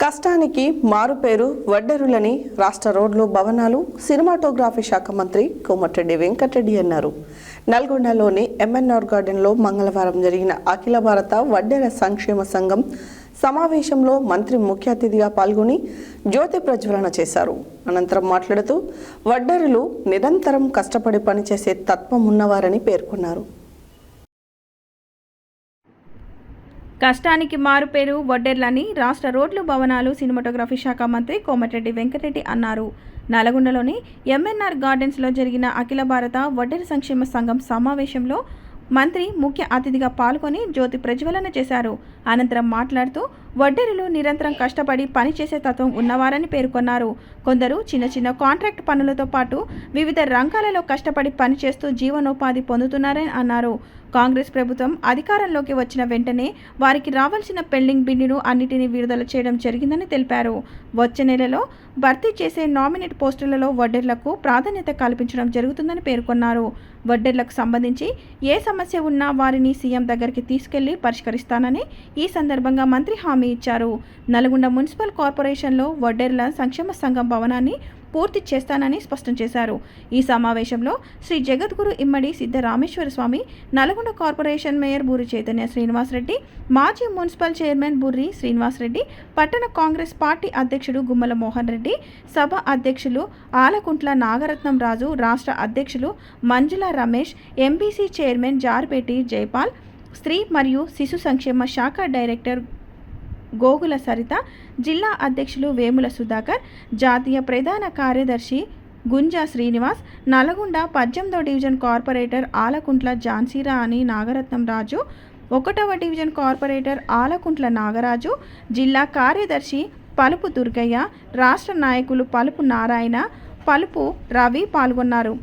కష్టానికి మారుపేరు వడ్డెరులని రాష్ట్ర రోడ్లు భవనాలు సినిమాటోగ్రఫీ శాఖ మంత్రి కోమటిరెడ్డి వెంకటరెడ్డి అన్నారు. నల్గొండలోని ఎంఎన్ఆర్ గార్డెన్లో మంగళవారం జరిగిన అఖిల భారత వడ్డెర సంక్షేమ సంఘం సమావేశంలో మంత్రి ముఖ్య అతిథిగా పాల్గొని జ్యోతి ప్రజ్వలన చేశారు. అనంతరం మాట్లాడుతూ వడ్డెరులు నిరంతరం కష్టపడి పనిచేసే తత్వం ఉన్నవారని పేర్కొన్నారు. కష్టానికి మారుపేరు వడ్డెర్లని రాష్ట్ర రోడ్లు భవనాలు సినిమాటోగ్రఫీ శాఖ మంత్రి కోమటిరెడ్డి వెంకటరెడ్డి అన్నారు. నల్గొండలోని ఎంఎన్ఆర్ గార్డెన్స్లో జరిగిన అఖిల భారత వడ్డెర సంక్షేమ సంఘం సమావేశంలో మంత్రి ముఖ్య అతిథిగా పాల్గొని జ్యోతి ప్రజ్వలన చేశారు. అనంతరం మాట్లాడుతూ వడ్డెరులు నిరంతరం కష్టపడి పనిచేసే తత్వం ఉన్నవారని పేర్కొన్నారు. కొందరు చిన్న చిన్న కాంట్రాక్ట్ పనులతో పాటు వివిధ రంగాలలో కష్టపడి పనిచేస్తూ జీవనోపాధి పొందుతున్నారని అన్నారు. కాంగ్రెస్ ప్రభుత్వం అధికారంలోకి వచ్చిన వెంటనే వారికి రావాల్సిన పెండింగ్ బిల్లును అన్నిటినీ విడుదల చేయడం జరిగిందని తెలిపారు. వచ్చే నెలలో భర్తీ చేసే నామినేట్ పోస్టులలో వడ్డెర్లకు ప్రాధాన్యత కల్పించడం జరుగుతుందని పేర్కొన్నారు. వడ్డెర్లకు సంబంధించి ఏ సమస్య ఉన్నా వారిని సీఎం దగ్గరికి తీసుకెళ్లి పరిష్కరిస్తానని ఈ సందర్భంగా మంత్రి హామీ ఇచ్చారు. నల్గొండ మున్సిపల్ కార్పొరేషన్లో వడ్డెర్ల సంక్షేమ సంఘం భవనాన్ని పూర్తి చేస్తానని స్పష్టం చేశారు. ఈ సమావేశంలో శ్రీ జగద్గురు ఇమ్మడి సిద్ధరామేశ్వర స్వామి, నల్గొండ కార్పొరేషన్ మేయర్ బూరి చైతన్య శ్రీనివాసరెడ్డి, మాజీ మున్సిపల్ చైర్మన్ బుర్రి శ్రీనివాసరెడ్డి, పట్టణ కాంగ్రెస్ పార్టీ అధ్యక్షుడు గుమ్మల మోహన్ రెడ్డి, సభ అధ్యక్షులు ఆలకుంట్ల నాగరత్నం రాజు, రాష్ట్ర అధ్యక్షులు మంజుల రమేష్, ఎంబీసీ చైర్మన్ జార్పేటి జైపాల్, స్త్రీ మరియు శిశు సంక్షేమ శాఖ డైరెక్టర్ గోగుల సరిత, జిల్లా అధ్యక్షులు వేముల సుధాకర్, జాతీయ ప్రధాన కార్యదర్శి గుంజా శ్రీనివాస్, నల్గొండ 18వ డివిజన్ కార్పొరేటర్ ఆలకుంట్ల ఝాన్సీరాణి నాగరత్నం రాజు, 1వ డివిజన్ కార్పొరేటర్ ఆలకుంట్ల నాగరాజు, జిల్లా కార్యదర్శి పలుపు దుర్గయ్య, రాష్ట్ర నాయకులు పలుపు నారాయణ, పలుపు రవి పాల్గొన్నారు.